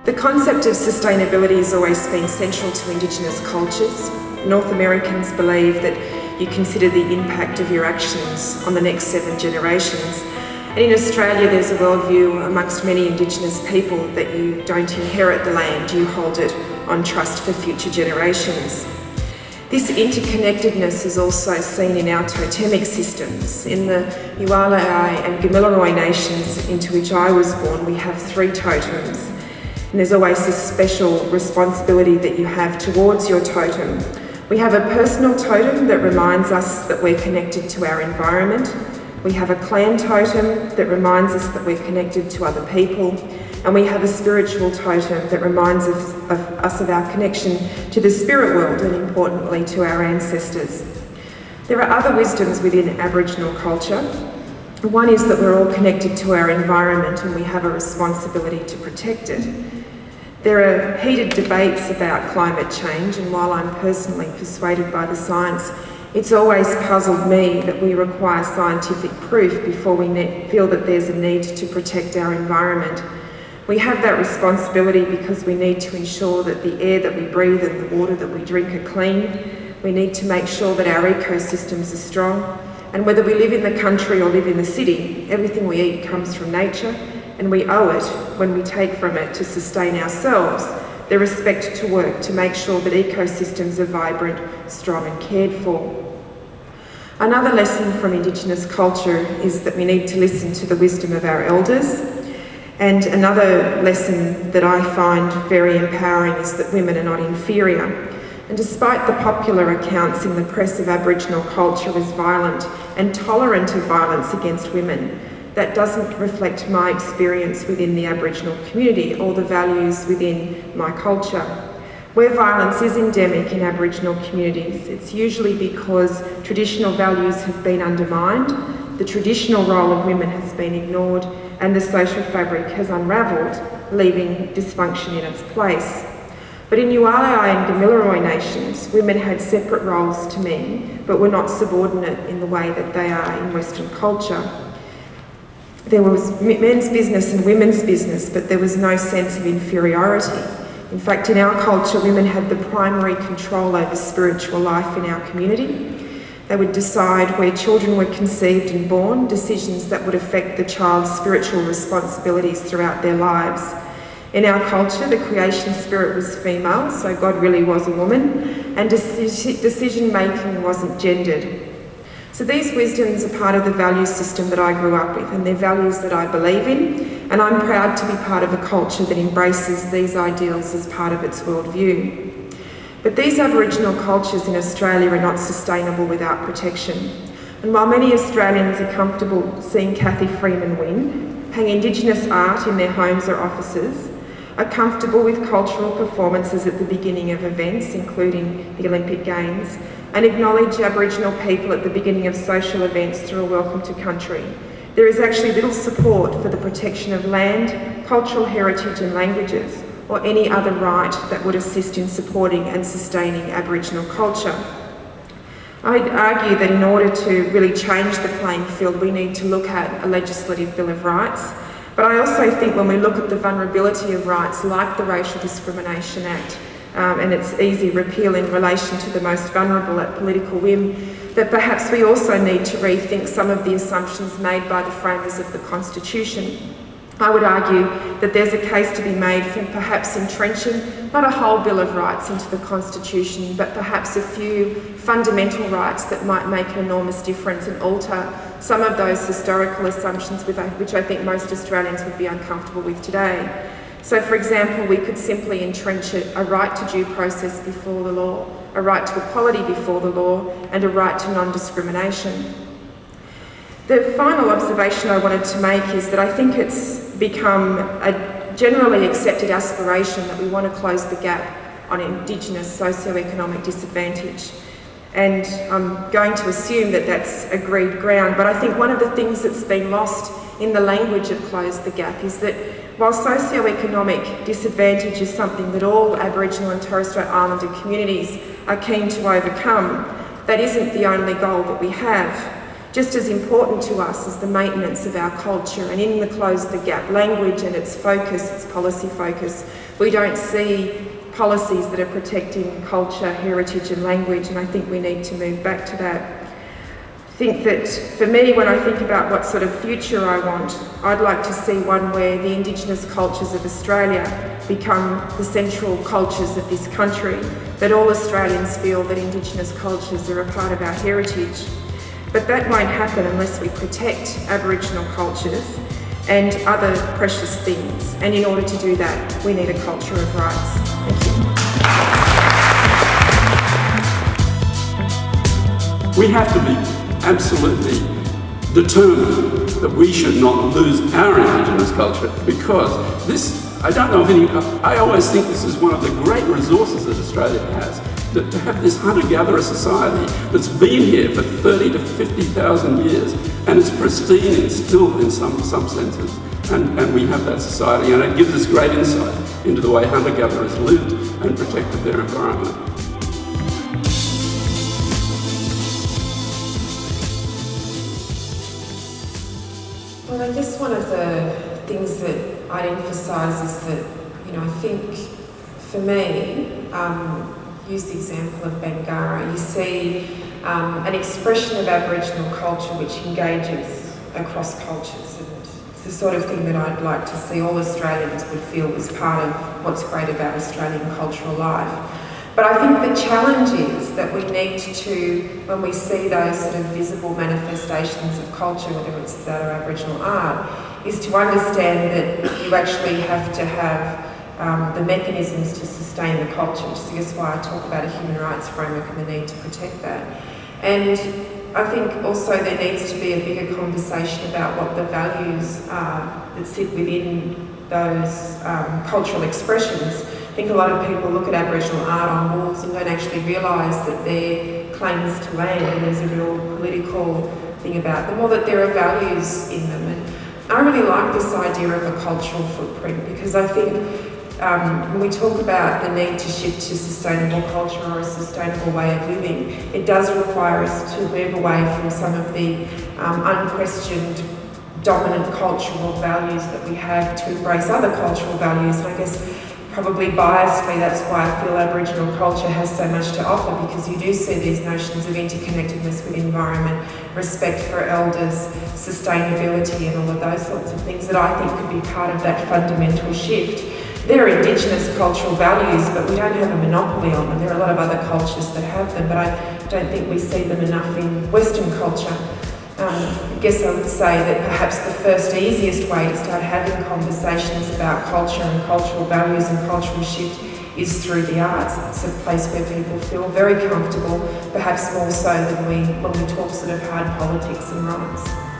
The concept of sustainability has always been central to Indigenous cultures. North Americans believe that you consider the impact of your actions on the next 7 generations. And in Australia, there's a worldview amongst many Indigenous people that you don't inherit the land, you hold it on trust for future generations. This interconnectedness is also seen in our totemic systems. In the Eualeyai and Kamillaroi nations into which I was born, we have 3 totems. And there's always this special responsibility that you have towards your totem. We have a personal totem that reminds us that we're connected to our environment. We have a clan totem that reminds us that we're connected to other people. And we have a spiritual totem that reminds us of our connection to the spirit world and, importantly, to our ancestors. There are other wisdoms within Aboriginal culture. One is that we're all connected to our environment and we have a responsibility to protect it. There are heated debates about climate change, and while I'm personally persuaded by the science, it's always puzzled me that we require scientific proof before we feel that there's a need to protect our environment. We have that responsibility because we need to ensure that the air that we breathe and the water that we drink are clean. We need to make sure that our ecosystems are strong. And whether we live in the country or live in the city, everything we eat comes from nature, and we owe it, when we take from it to sustain ourselves, the respect to work to make sure that ecosystems are vibrant, strong and cared for. Another lesson from Indigenous culture is that we need to listen to the wisdom of our elders. And another lesson that I find very empowering is that women are not inferior. And despite the popular accounts in the press of Aboriginal culture as violent and tolerant of violence against women, that doesn't reflect my experience within the Aboriginal community or the values within my culture. Where violence is endemic in Aboriginal communities, it's usually because traditional values have been undermined, the traditional role of women has been ignored, and the social fabric has unravelled, leaving dysfunction in its place. But in Eualeyai and Kamillaroi nations, women had separate roles to men, but were not subordinate in the way that they are in Western culture. There was men's business and women's business, but there was no sense of inferiority. In fact, in our culture, women had the primary control over spiritual life in our community. They would decide where children were conceived and born, decisions that would affect the child's spiritual responsibilities throughout their lives. In our culture, the creation spirit was female, so God really was a woman, and decision-making wasn't gendered. So these wisdoms are part of the value system that I grew up with, and they're values that I believe in, and I'm proud to be part of a culture that embraces these ideals as part of its worldview. But these Aboriginal cultures in Australia are not sustainable without protection. And while many Australians are comfortable seeing Cathy Freeman win, hang Indigenous art in their homes or offices, are comfortable with cultural performances at the beginning of events, including the Olympic Games, and acknowledge Aboriginal people at the beginning of social events through a welcome to country, there is actually little support for the protection of land, cultural heritage and languages, or any other right that would assist in supporting and sustaining Aboriginal culture. I'd argue that in order to really change the playing field, we need to look at a legislative Bill of Rights. But I also think when we look at the vulnerability of rights like the Racial Discrimination Act and its easy repeal in relation to the most vulnerable at political whim, that perhaps we also need to rethink some of the assumptions made by the framers of the Constitution. I would argue that there's a case to be made for perhaps entrenching not a whole Bill of Rights into the Constitution, but perhaps a few fundamental rights that might make an enormous difference and alter some of those historical assumptions which I think most Australians would be uncomfortable with today. So, for example, we could simply entrench a right to due process before the law, a right to equality before the law, and a right to non-discrimination. The final observation I wanted to make is that I think it's become a generally accepted aspiration that we want to close the gap on Indigenous socioeconomic disadvantage. And I'm going to assume that that's agreed ground, but I think one of the things that's been lost in the language of close the gap is that while socioeconomic disadvantage is something that all Aboriginal and Torres Strait Islander communities are keen to overcome, that isn't the only goal that we have. just as important to us as the maintenance of our culture. And in the Close the Gap language and its focus, its policy focus, we don't see policies that are protecting culture, heritage and language, and I think we need to move back to that. I think that for me, when I think about what sort of future I want, I'd like to see one where the Indigenous cultures of Australia become the central cultures of this country, that all Australians feel that Indigenous cultures are a part of our heritage. But that won't happen unless we protect Aboriginal cultures and other precious things. And in order to do that, we need a culture of rights. Thank you. We have to be absolutely determined that we should not lose our Indigenous culture, because this, I don't know if any, I always think this is one of the great resources that Australia has, that to have this hunter-gatherer society that's been here for 30 to 50,000 years and it's pristine and still in some senses, and we have that society, and it gives us great insight into the way hunter-gatherers lived and protected their environment. Well, I guess one of the things that I'd emphasise is that, I think for me, use the example of Bangarra, you see an expression of Aboriginal culture which engages across cultures, and it's the sort of thing that I'd like to see all Australians would feel was part of what's great about Australian cultural life. But I think the challenge is that we need to, when we see those sort of visible manifestations of culture, whether it's that or Aboriginal art, is to understand that you actually have to have the mechanisms to sustain the culture, which is I guess why I talk about a human rights framework and the need to protect that. And I think also there needs to be a bigger conversation about what the values are that sit within those cultural expressions. I think a lot of people look at Aboriginal art on walls and don't actually realise that they're claims to land, and there's a real political thing about them, or that there are values in them. And I really like this idea of a cultural footprint, because I think when we talk about the need to shift to sustainable culture or a sustainable way of living, it does require us to move away from some of the unquestioned dominant cultural values that we have to embrace other cultural values. And I guess probably biasedly, that's why I feel Aboriginal culture has so much to offer, because you do see these notions of interconnectedness with the environment, respect for elders, sustainability and all of those sorts of things that I think could be part of that fundamental shift. There are Indigenous cultural values, but we don't have a monopoly on them. There are a lot of other cultures that have them, but I don't think we see them enough in Western culture. I guess I would say that perhaps the first easiest way to start having conversations about culture and cultural values and cultural shift is through the arts. It's a place where people feel very comfortable, perhaps more so than when we talk sort of hard politics and rights.